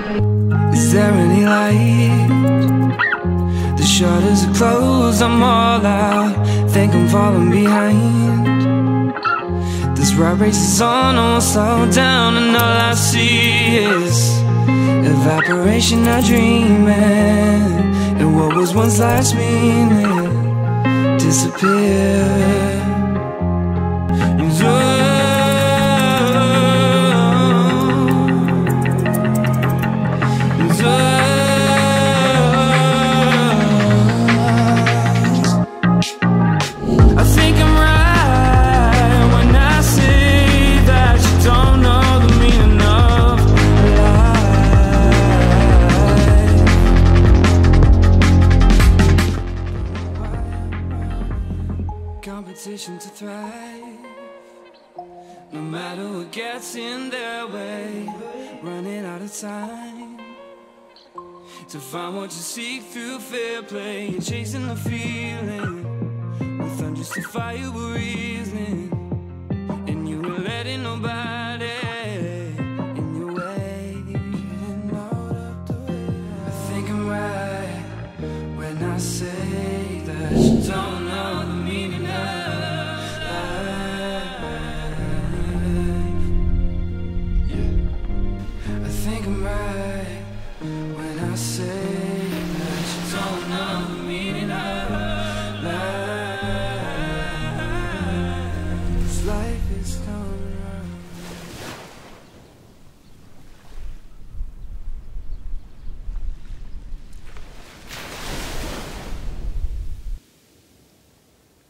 Is there any light? The shutters are closed, I'm all out. Think I'm falling behind. This rat race is on, I won't slow down. And all I see is evaporation, now dreaming. And what was once life's meaning disappeared. Competition to thrive, no matter what gets in their way. Running out of time to find what you seek through fair play. You're chasing the feeling with unjustifiable reasoning, and you were letting nobody in your way. I think I'm right when I say that you don't know the meaning of life. Yeah, I think I'm right when I say